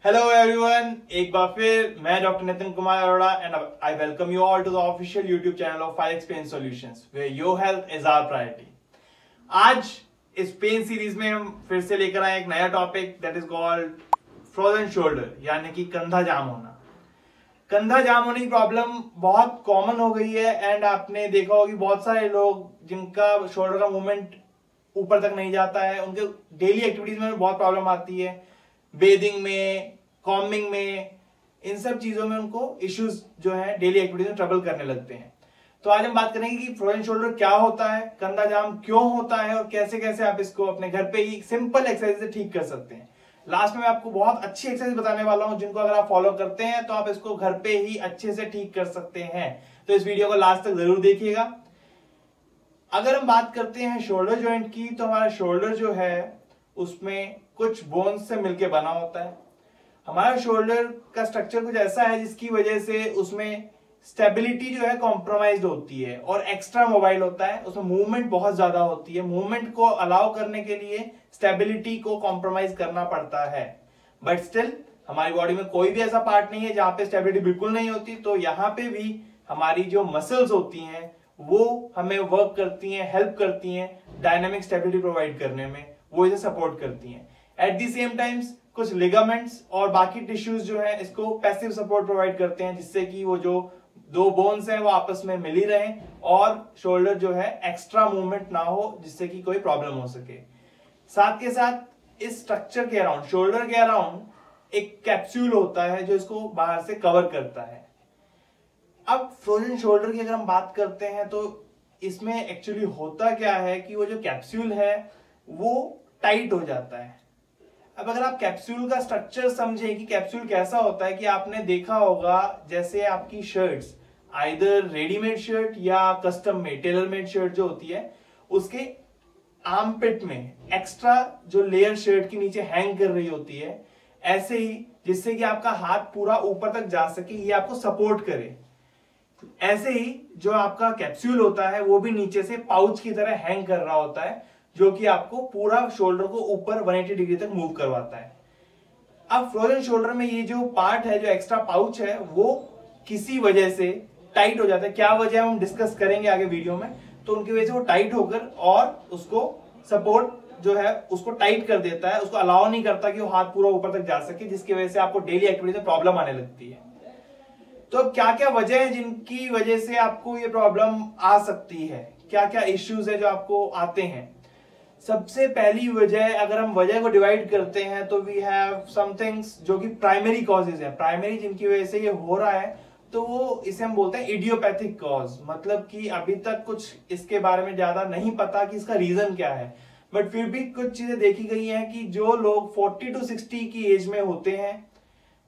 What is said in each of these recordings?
Hello everyone, एक बार फिर मैं doctor Nitin Kumar Arora and I welcome you all to the official YouTube channel of 5x pain solutions where your health is our priority. आज इस pen series में हम फिर से लेकर आए एक नया topic that is called frozen shoulder, यानी कि कंधा जाम होना। कंधा जाम होने की प्रॉब्लम बहुत कॉमन हो गई है एंड आपने देखा होगा कि बहुत सारे लोग जिनका शोल्डर का मूवमेंट ऊपर तक नहीं जाता है, उनके डेली एक्टिविटीज में बहुत प्रॉब्लम आती है। बेदिंग में, कॉम्बिंग में, इन सब चीजों में उनको इश्यूज जो है डेली एक्टिविटीज में ट्रबल करने लगते हैं। तो आज हम बात करेंगे कि फ्रोजन शोल्डर क्या होता है, कंधा जाम क्यों होता है और कैसे कैसे आप इसको अपने घर पे ही सिंपल एक्सरसाइज से ठीक कर सकते हैं। लास्ट में मैं आपको बहुत अच्छी एक्सरसाइज बताने वाला हूं जिनको अगर आप फॉलो करते हैं तो आप इसको घर पे ही अच्छे से ठीक कर सकते हैं। तो इस वीडियो को लास्ट तक जरूर देखिएगा। अगर हम बात करते हैं शोल्डर जॉइंट की, तो हमारा शोल्डर जो है उसमें कुछ बोन्स से मिलकर बना होता है। हमारा शोल्डर का स्ट्रक्चर कुछ ऐसा है जिसकी वजह से उसमें स्टेबिलिटी जो है कॉम्प्रोमाइज्ड होती है और एक्स्ट्रा मोबाइल होता है, उसमें मूवमेंट बहुत ज्यादा होती है। मूवमेंट को अलाउ करने के लिए स्टेबिलिटी को कॉम्प्रोमाइज करना पड़ता है, बट स्टिल हमारी बॉडी में कोई भी ऐसा पार्ट नहीं है जहां पे स्टेबिलिटी बिल्कुल नहीं होती। तो यहाँ पे भी हमारी जो मसल्स होती हैं वो हमें वर्क करती हैं, हेल्प करती हैं डायनामिक स्टेबिलिटी प्रोवाइड करने में, वो इसे सपोर्ट करती हैं। एट द सेम टाइम्स कुछ लिगामेंट्स और बाकी टिश्यूज जो है इसको पैसिव सपोर्ट प्रोवाइड करते हैं, जिससे कि वो जो दो बोन्स हैं वो आपस में मिल ही रहें और शोल्डर जो है एक्स्ट्रा मूवमेंट ना हो, जिससे कि कोई प्रॉब्लम हो सके। साथ के साथ इस स्ट्रक्चर के अराउंड, शोल्डर के अराउंड एक कैप्सूल होता है जो इसको बाहर से कवर करता है। अब फ्रोजन शोल्डर की अगर हम बात करते हैं तो इसमें एक्चुअली होता क्या है कि वो जो कैप्सूल है वो टाइट हो जाता है। अब अगर आप कैप्सूल का स्ट्रक्चर समझे कि कैप्सूल कैसा होता है, कि आपने देखा होगा जैसे आपकी शर्ट्स, आइदर रेडीमेड शर्ट या कस्टम में टेलर मेड शर्ट जो होती है, उसके आर्मपिट में एक्स्ट्रा जो लेयर शर्ट के नीचे हैंग कर रही होती है, ऐसे ही जिससे कि आपका हाथ पूरा ऊपर तक जा सके, ये आपको सपोर्ट करे। ऐसे ही जो आपका कैप्सूल होता है वो भी नीचे से पाउच की तरह हैंग कर रहा होता है, जो कि आपको पूरा शोल्डर को ऊपर 180 डिग्री तक मूव करवाता है। अब फ्रोजन शोल्डर में ये जो पार्ट है, जो एक्स्ट्रा पाउच है, वो किसी वजह से टाइट हो जाता है। क्या वजह है हम डिस्कस करेंगे आगे वीडियो में। तो उनकी वजह से वो टाइट होकर और उसको सपोर्ट जो है उसको टाइट कर देता है, उसको अलाउ नहीं करता कि वो हाथ पूरा ऊपर तक जा सके, जिसकी वजह से आपको डेली एक्टिविटी में प्रॉब्लम आने लगती है। तो क्या क्या वजह है जिनकी वजह से आपको ये प्रॉब्लम आ सकती है, क्या क्या इश्यूज है जो आपको आते हैं। सबसे पहली वजह, अगर हम वजह को डिवाइड करते हैं तो वी हैव सम थिंग्स जो कि प्राइमरी कॉजेज है। प्राइमरी जिनकी वजह से ये हो रहा है तो वो इसे हम बोलते हैं इडियोपैथिक कॉज, मतलब कि अभी तक कुछ इसके बारे में ज्यादा नहीं पता कि इसका रीजन क्या है, बट फिर भी कुछ चीजें देखी गई हैं कि जो लोग 40 to 60 की एज में होते हैं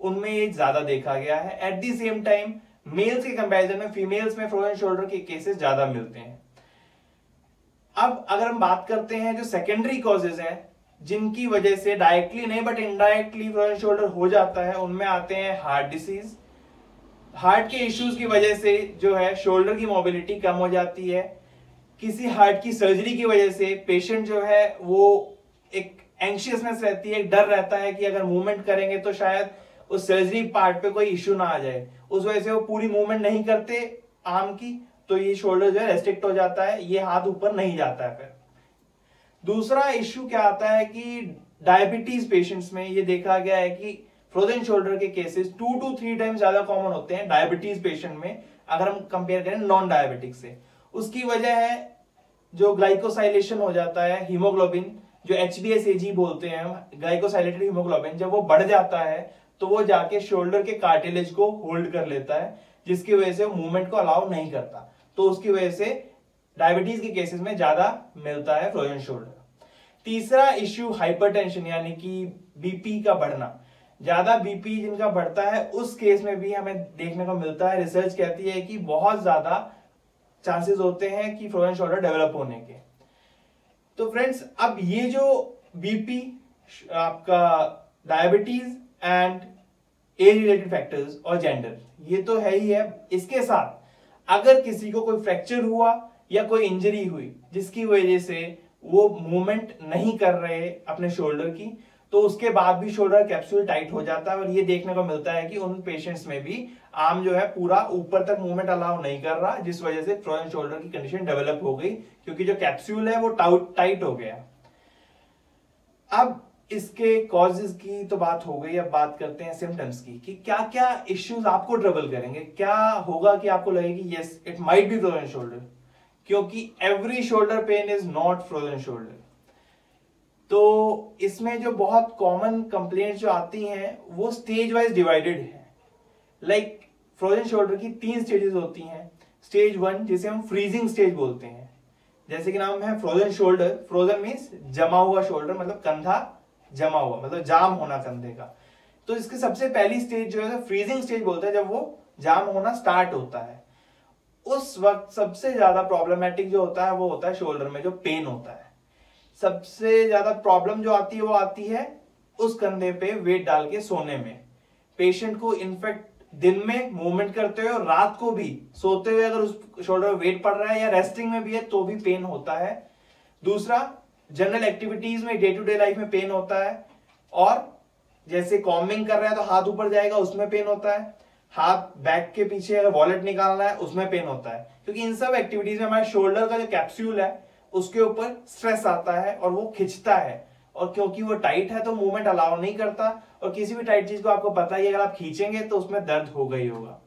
उनमें ये ज्यादा देखा गया है। At the same time males के कंपैरिजन में फीमेल्स में फ्रोजन शोल्डर के केसेस ज्यादा मिलते हैं। अब अगर हम बात करते हैं जो सेकेंडरी कॉजेज हैं जिनकी वजह से डायरेक्टली नहीं बट इनडायरेक्टली फ्रोजन शोल्डर हो जाता है, उनमें आते हैं हार्ट डिसीज। हार्ट के इश्यूज की वजह से जो है शोल्डर की मोबिलिटी कम हो जाती है। किसी हार्ट की सर्जरी की वजह से पेशेंट जो है वो एक एंशियसनेस रहती है, एक डर रहता है कि अगर मूवमेंट करेंगे तो शायद उस सर्जरी पार्ट पे कोई इश्यू ना आ जाए, उस वजह से वो पूरी मूवमेंट नहीं करते आर्म की, तो ये शोल्डर जो है रेस्ट्रिक्ट हो जाता है, ये हाथ ऊपर नहीं जाता है। फिर दूसरा इश्यू क्या आता है कि डायबिटीज पेशेंट्स में ये देखा गया है कि फ्रोजन शोल्डर के केसेस 2 to 3 टाइम्स ज्यादा कॉमन होते हैं डायबिटीज पेशेंट में, अगर हम कंपेयर करें नॉन डायबिटिक से। उसकी वजह है जो ग्लाइकोसाइलेशन हो जाता है, हीमोग्लोबिन जो HbA बोलते हैं हम, ग्लाइकोसाइलेटेड हीमोग्लोबिन जब वो बढ़ जाता है तो वो जाके शोल्डर के कार्टिलेज को होल्ड कर लेता है, जिसकी वजह से मूवमेंट को अलाउ नहीं करता। तो उसकी वजह से डायबिटीज के केसेस में ज्यादा मिलता है फ्रोजन शोल्डर। तीसरा इश्यू हाइपरटेंशन, यानी कि बीपी का बढ़ना। ज्यादा बीपी जिनका बढ़ता है उस केस में भी हमें देखने को मिलता है, रिसर्च कहती है कि बहुत ज्यादा चांसेस होते हैं कि फ्रोजन शोल्डर डेवलप होने के। तो फ्रेंड्स, अब ये जो बीपी, आपका diabetes and age related factors और जेंडर, ये तो है ही है। इसके साथ अगर किसी को कोई फ्रैक्चर हुआ या कोई इंजरी हुई जिसकी वजह से वो मूवमेंट नहीं कर रहे अपने शोल्डर की, तो तो उसके बाद भी शोल्डर कैप्सूल टाइट हो जाता है और ये देखने को मिलता है कि उन पेशेंट्स में भी आर्म जो है पूरा ऊपर तक मूवमेंट अलाउ नहीं कर रहा, जिस वजह से फ्रोजन शोल्डर की कंडीशन डेवलप हो गई, क्योंकि जो कैप्सूल है वो टाइट हो गया। अब इसके कॉजेज की तो बात हो गई, अब बात करते हैं सिम्टम्स की कि क्या क्या इश्यूज आपको ट्रबल करेंगे, क्या होगा कि आपको लगे कि yes it might be frozen shoulder, क्योंकि every shoulder pain is not frozen shoulder. तो इसमें जो बहुत कॉमन कंप्लेंट्स जो आती हैं वो स्टेज वाइज डिवाइडेड है। लाइक फ्रोजन शोल्डर की 3 स्टेजेस होती हैं। स्टेज 1 जिसे हम फ्रीजिंग स्टेज बोलते हैं, जैसे कि नाम है फ्रोजन शोल्डर। फ्रोजन मीन्स जमा हुआ शोल्डर, मतलब कंधा जमा हुआ, मतलब जाम होना कंधे का। तो इसकी सबसे पहली स्टेज जो है फ्रीजिंग स्टेज बोलते हैं, जब वो जाम होना स्टार्ट होता है। उस वक्त सबसे ज्यादा प्रॉब्लमेटिक जो होता है वो होता है शोल्डर में जो पेन होता है। सबसे ज्यादा प्रॉब्लम जो आती है वो आती है उस कंधे पे वेट डाल के सोने में। पेशेंट को इनफैक्ट दिन में मूवमेंट करते हुए और रात को भी सोते हुए अगर उस शोल्डर में वेट पड़ रहा है या रेस्टिंग में भी है तो भी पेन होता है। दूसरा, जनरल एक्टिविटीज में डे टू डे लाइफ में पेन होता है, और जैसे कॉम्बिंग कर रहा है तो हाथ ऊपर जाएगा उसमें पेन होता है, हाथ बैक के पीछे अगर वॉलेट निकालना है उसमें पेन होता है, क्योंकि इन सब एक्टिविटीज में हमारे शोल्डर का जो कैप्सूल है उसके ऊपर स्ट्रेस आता है और वो खिंचता है, और क्योंकि वो टाइट है तो मूवमेंट अलाउ नहीं करता, और किसी भी टाइट चीज को आपको पता ही अगर आप खींचेंगे तो उसमें दर्द होगा ही होगा।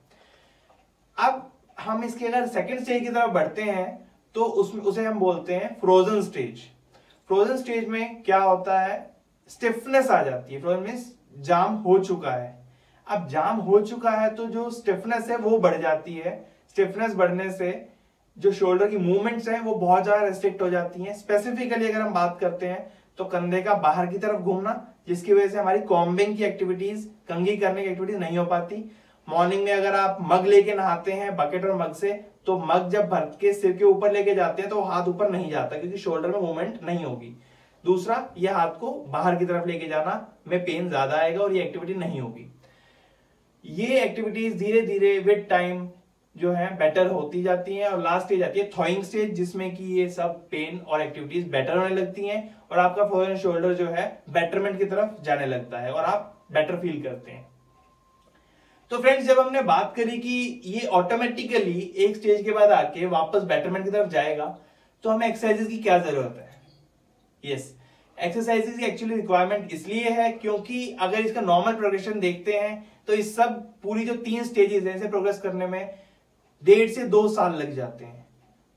अब हम इसके अगर सेकंड स्टेज की तरफ बढ़ते हैं तो उसे हम बोलते हैं फ्रोजन स्टेज। फ्रोजन स्टेज में क्या होता है, स्टिफनेस आ जाती है। फ्रोजन मींस जाम हो चुका है। अब जाम हो चुका है तो जो स्टिफनेस है वो बढ़ जाती है। स्टिफनेस बढ़ने से जो शोल्डर की मूवमेंट्स हैं वो बहुत ज्यादा रेस्ट्रिक्ट हो जाती हैं। स्पेसिफिकली अगर हम बात करते हैं तो कंधे का बाहर की तरफ घूमना, जिसकी वजह से हमारी कॉम्बिंग की एक्टिविटीज, कंघी करने की एक्टिविटीज नहीं हो पाती। मॉर्निंग में अगर आप मग लेके नहाते हैं बकेट और मग से, तो मग जब भर के सिर के ऊपर लेके जाते हैं तो हाथ ऊपर नहीं जाता, क्योंकि शोल्डर में मूवमेंट नहीं होगी। दूसरा, ये हाथ को बाहर की तरफ लेके जाना में पेन ज्यादा आएगा और ये एक्टिविटी नहीं होगी। ये एक्टिविटीज धीरे धीरे विद टाइम जो है बेटर होती जाती हैं, और लास्ट स्टेज आती है थॉइंग स्टेज, जिसमें कि ये सब पेन और एक्टिविटीज बेटर होने लगती हैं और आपका फ्रोजन शोल्डर जो है बेटरमेंट की तरफ जाने लगता है और आप बेटर फील करते हैं। तो फ्रेंड्स, जब हमने बात करी कि ये ऑटोमेटिकली एक स्टेज के बाद आके वापस बेटरमेंट की तरफ जाएगा, तो हमें एक्सरसाइजेस की क्या जरूरत है? यस, एक्सरसाइजेस की एक्चुअली रिक्वायरमेंट इसलिए है क्योंकि अगर इसका नॉर्मल प्रोग्रेशन देखते हैं तो इस सब पूरी जो 3 स्टेजेस है इसे प्रोग्रेस करने में 1.5 से 2 साल लग जाते हैं।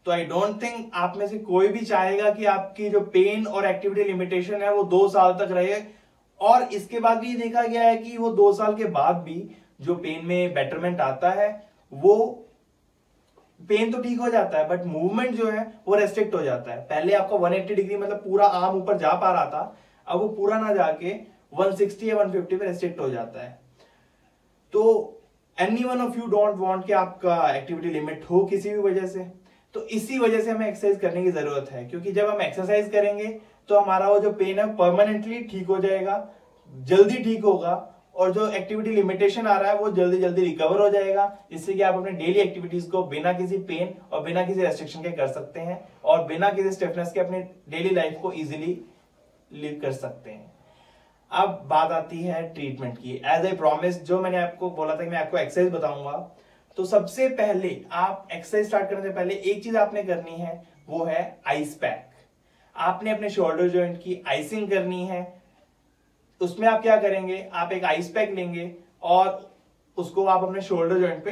तो आई डोंट थिंक आप में से कोई भी चाहेगा कि आपकी जो पेन और एक्टिविटी लिमिटेशन है वो 2 साल तक रहे। और इसके बाद भी देखा गया है कि वो 2 साल के बाद भी जो पेन में बेटरमेंट आता है, वो पेन तो ठीक हो जाता है बट मूवमेंट जो है वो रेस्ट्रिक्ट हो जाता है। पहले आपका 180 डिग्री मतलब पूरा आर्म ऊपर जा पा रहा था, अब वो पूरा ना जाके 160 या 150 पे रेस्ट्रिक्ट हो जाता है। तो any one of you don't want कि आपका एक्टिविटी लिमिट हो किसी भी वजह से, तो इसी वजह से हमें एक्सरसाइज करने की जरूरत है, क्योंकि जब हम एक्सरसाइज करेंगे तो हमारा वो जो पेन है परमानेंटली ठीक हो जाएगा, जल्दी ठीक होगा, और जो एक्टिविटी लिमिटेशन आ रहा है वो जल्दी जल्दी रिकवर हो जाएगा, जिससे कि आप अपने डेली एक्टिविटीज को बिना किसी पेन और बिना किसी रेस्ट्रिक्शन के कर सकते हैं और बिना किसी स्टिफनेस के अपनी डेली लाइफ को इजीली लिव कर सकते हैं। अब बात आती है ट्रीटमेंट की। एज ए प्रॉमिस, जो मैंने आपको बोला था कि मैं आपको एक्सरसाइज बताऊंगा, तो सबसे पहले आप एक्सरसाइज स्टार्ट करने से पहले एक चीज आपने करनी है, वो है आइस पैक। आपने अपने शोल्डर जॉइंट की आइसिंग करनी है। उसमें आप क्या करेंगे, आप एक आइस पैक लेंगे और उसको आप अपने शोल्डर जॉइंट पे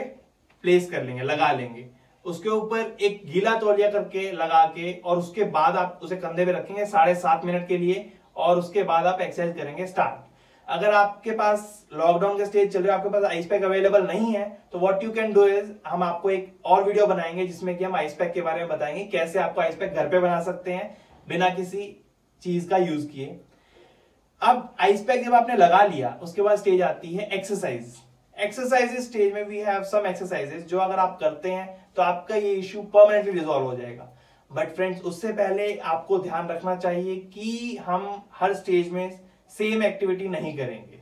प्लेस कर लेंगे, लगा लेंगे। उसके ऊपर एक गीला तौलिया करके लगा के, और उसके बाद आप उसे कंधे पे रखेंगे 7.5 मिनट के लिए, और उसके बाद आप एक्सरसाइज करेंगे स्टार्ट। अगर आपके पास लॉकडाउन के स्टेज चल रहे हो, आपके पास आइस पैक अवेलेबल नहीं है, तो what you can do is, हम आपको एक और वीडियो बनाएंगे जिसमें कि हम आइस पैक के बारे में बताएंगे कैसे आपको आइस पैक घर पे बना सकते हैं बिना किसी चीज का यूज किए। अब आइस पैक जब आपने लगा लिया, उसके बाद स्टेज आती है एक्सरसाइज। एक्सरसाइजेस स्टेज में वी हैव सम एक्सरसाइजेस जो अगर आप करते हैं तो आपका ये इश्यू परमानेंटली रिजॉल्व हो जाएगा। बट फ्रेंड्स, उससे पहले आपको ध्यान रखना चाहिए कि हम हर स्टेज में सेम एक्टिविटी नहीं करेंगे।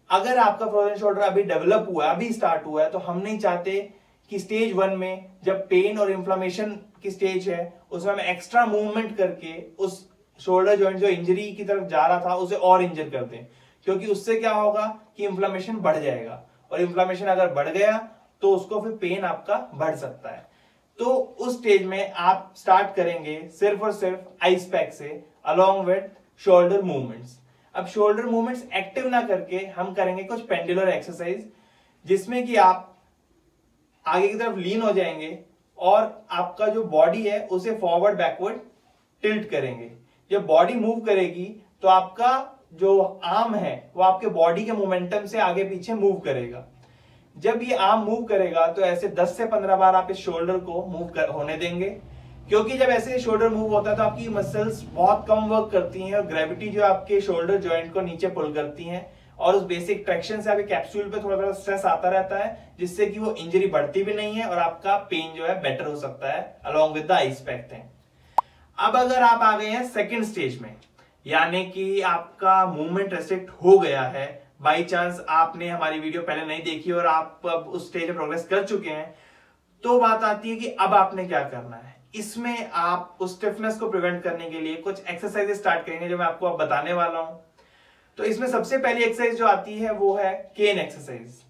अगर आपका फ्रोजन शोल्डर अभी डेवलप हुआ है, अभी स्टार्ट हुआ है, तो हम नहीं चाहते कि स्टेज 1 में जब पेन और इन्फ्लेमेशन की स्टेज है उसमें हम एक्स्ट्रा मूवमेंट करके उस शोल्डर जॉइंट जो इंजरी की तरफ जा रहा था उसे और इंजर कर दें, क्योंकि उससे क्या होगा कि इन्फ्लेमेशन बढ़ जाएगा, और इन्फ्लेमेशन अगर बढ़ गया तो उसको फिर पेन आपका बढ़ सकता है। तो उस स्टेज में आप स्टार्ट करेंगे सिर्फ और सिर्फ आइस पैक से अलोंग विद शोल्डर मूवमेंट्स। अब शोल्डर मूवमेंट्स एक्टिव ना करके हम करेंगे कुछ पेंडुलर एक्सरसाइज, जिसमें कि आप आगे की तरफ लीन हो जाएंगे और आपका जो बॉडी है उसे फॉरवर्ड बैकवर्ड टिल्ट करेंगे। जब बॉडी मूव करेगी तो आपका जो आर्म है वो आपके बॉडी के मोमेंटम से आगे पीछे मूव करेगा। जब ये आर्म मूव करेगा तो ऐसे 10 से 15 बार आप इस शोल्डर को मूव होने देंगे, क्योंकि जब ऐसे शोल्डर मूव होता है तो आपकी मसल्स बहुत कम वर्क करती हैं और ग्रेविटी जो आपके शोल्डर जॉइंट को नीचे पुल करती हैं, और उस बेसिक ट्रैक्शन से आपके कैप्सूल पे थोड़ा थोड़ा स्ट्रेस आता रहता है, जिससे कि वो इंजरी बढ़ती भी नहीं है और आपका पेन जो है बेटर हो सकता है along with the ice pack thing. अब अगर आप आ गए हैं सेकंड स्टेज में, यानी कि आपका मूवमेंट रेस्ट्रिक्ट हो गया है, बाई चांस आपने हमारी वीडियो पहले नहीं देखी और आप अब उस स्टेज में प्रोग्रेस कर चुके हैं, तो बात आती है कि अब आपने क्या करना है। इसमें आप उस स्टिफनेस को प्रिवेंट करने के लिए कुछ एक्सरसाइजेस स्टार्ट करेंगे जो मैं आपको अब बताने वाला हूं। तो इसमें सबसे पहली एक्सरसाइज जो आती है वो है केन एक्सरसाइज।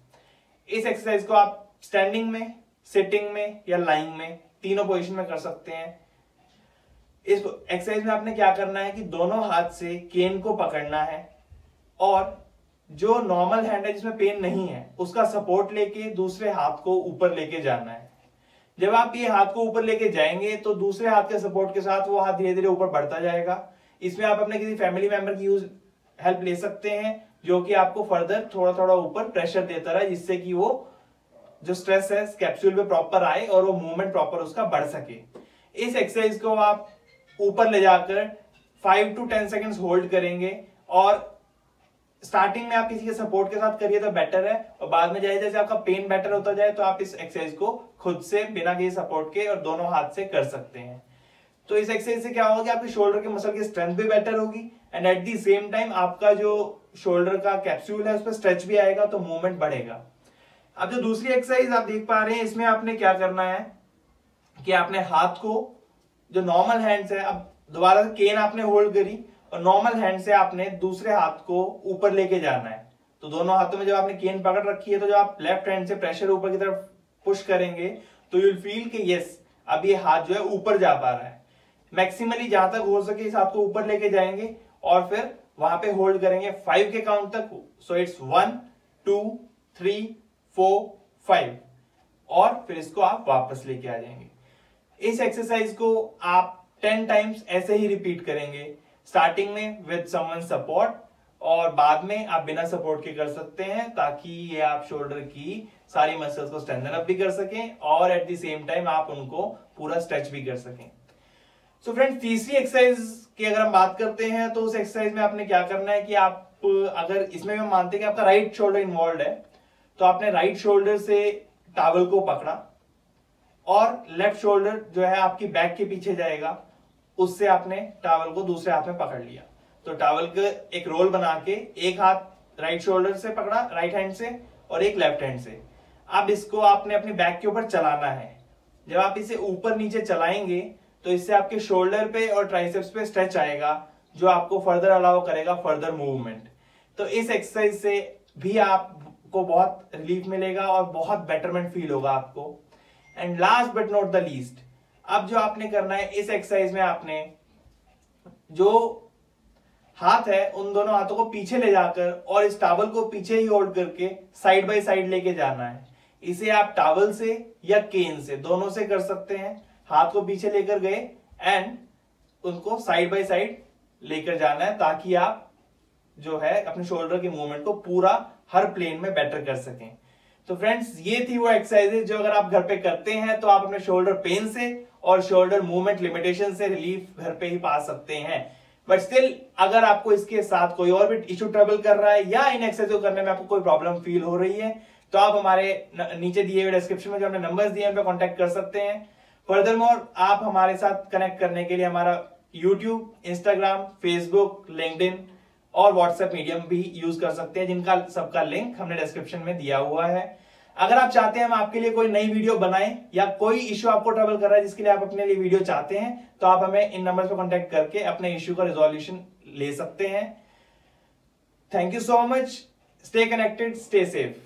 इस एक्सरसाइज को आप स्टैंडिंग में, सिटिंग में या लाइंग में, तीनों पोजीशन में कर सकते हैं। इस एक्सरसाइज में आपने क्या करना है कि दोनों हाथ से केन को पकड़ना है और जो नॉर्मल हैंड है जिसमें पेन नहीं है उसका सपोर्ट लेके दूसरे हाथ को ऊपर लेके जाना है। जब आप ये हाथ को ऊपर लेके जाएंगे तो दूसरे हाथ के सपोर्ट के साथ वो हाथ धीरे धीरे ऊपर बढ़ता जाएगा। इसमें आप अपने किसी फैमिली मेंबर की हेल्प ले सकते हैं जो कि आपको फर्दर थोड़ा थोड़ा ऊपर प्रेशर देता रहे, जिससे कि वो जो स्ट्रेस है कैप्सूल पे प्रॉपर आए और वो मूवमेंट प्रॉपर उसका बढ़ सके। इस एक्सरसाइज को आप ऊपर ले जाकर 5 to 10 सेकेंड्स होल्ड करेंगे, और स्टार्टिंग में आप किसी के सपोर्ट के साथ करिए तो बेटर है, और बाद में जैसे जैसे आपका पेन बेटर होता जाए तो आप इस एक्सरसाइज को खुद से बिना किसी सपोर्ट के और दोनों हाथ से कर सकते हैं। तो इस एक्सरसाइज से क्या होगा कि आपके शोल्डर के मसल की स्ट्रेंथ भी बेटर होगी and eight the same time आपका जो शोल्डर का कैप्सूल है उस पर स्ट्रेच भी आएगा, तो मूवमेंट बढ़ेगा। अब जो दूसरी एक्सरसाइज आप देख पा रहे हैं, इसमें आपने क्या करना है कि आपने हाथ को जो नॉर्मल हैंड्स है, अब दोबारा से केन आपने होल्ड करी और नॉर्मल हैंड से आपने दूसरे हाथ को ऊपर लेके जाना है। तो दोनों हाथों में जब आपने केन पकड़ रखी है तो जब आप लेफ्ट हैंड से प्रेशर ऊपर की तरफ पुश करेंगे तो यू विल फील कि यस अब ये हाथ जो है ऊपर जा पा रहा है। मैक्सिमली जहां तक हो सके इस हाथ को ऊपर लेके जाएंगे और फिर वहां पे होल्ड करेंगे 5 के काउंट तक। सो इट्स 1 2 3 4 5 और फिर इसको आप वापस लेके आ जाएंगे। इस एक्सरसाइज को आप 10 टाइम्स ऐसे ही रिपीट करेंगे, स्टार्टिंग में विद समवन सपोर्ट और बाद में आप बिना सपोर्ट के कर सकते हैं, ताकि ये आप शोल्डर की सारी मसल्स को स्ट्रेंथन अप भी कर सकें और एट द सेम टाइम आप उनको पूरा स्ट्रेच भी कर सकें। सो फ्रेंड्स, तीसरी एक्सरसाइज की अगर हम बात करते हैं तो उस एक्सरसाइज में आपने क्या करना है कि आप अगर इसमें हम मानते हैं कि आपका राइट शोल्डर इन्वॉल्व है, तो आपने राइट शोल्डर से टॉवल को पकड़ा और लेफ्ट शोल्डर जो है आपकी बैक के पीछे जाएगा, उससे आपने टॉवल को दूसरे हाथ में पकड़ लिया। तो टॉवल का एक रोल बना के एक हाथ राइट शोल्डर से पकड़ा राइट हैंड से और एक लेफ्ट हैंड से। अब इसको आपने अपनी बैक के ऊपर चलाना है। जब आप इसे ऊपर नीचे चलाएंगे तो इससे आपके शोल्डर पे और ट्राइसेप्स पे स्ट्रेच आएगा, जो आपको फर्दर अलाउ करेगा फर्दर मूवमेंट। तो इस एक्सरसाइज से भी आपको बहुत रिलीफ मिलेगा और बहुत बेटरमेंट फील होगा आपको। And last but not the least, अब जो आपने करना है इस एक्सरसाइज में आपने जो हाथ है उन दोनों हाथों को पीछे ले जाकर और इस टॉवल को पीछे ही होल्ड करके साइड बाय साइड लेके जाना है। इसे आप टॉवल से या केन से, दोनों से कर सकते हैं। हाथ को पीछे लेकर गए एंड उनको साइड बाय साइड लेकर जाना है, ताकि आप जो है अपने शोल्डर की मूवमेंट को पूरा हर प्लेन में बेटर कर सकें। तो फ्रेंड्स, ये थी वो एक्सरसाइजेज जो अगर आप घर पे करते हैं तो आप अपने शोल्डर पेन से और शोल्डर मूवमेंट लिमिटेशन से रिलीफ घर पे ही पा सकते हैं। बट स्टिल अगर आपको इसके साथ कोई और भी इशू ट्रबल कर रहा है या इन एक्सरसाइज को करने में आपको कोई प्रॉब्लम फील हो रही है, तो आप हमारे नीचे दिए हुए डिस्क्रिप्शन में जो हमने नंबर्स दिए हैं उन पे कांटेक्ट कर सकते हैं। फर्दरमोर आप हमारे साथ कनेक्ट करने के लिए हमारा YouTube, Instagram, Facebook, LinkedIn और WhatsApp मीडियम भी यूज कर सकते हैं, जिनका सबका लिंक हमने डिस्क्रिप्शन में दिया हुआ है। अगर आप चाहते हैं हम आपके लिए कोई नई वीडियो बनाएं या कोई इश्यू आपको ट्रबल कर रहा है जिसके लिए आप अपने लिए वीडियो चाहते हैं, तो आप हमें इन नंबर्स पर कांटेक्ट करके अपने इश्यू का रिजोल्यूशन ले सकते हैं। Thank you so much. Stay connected, stay safe.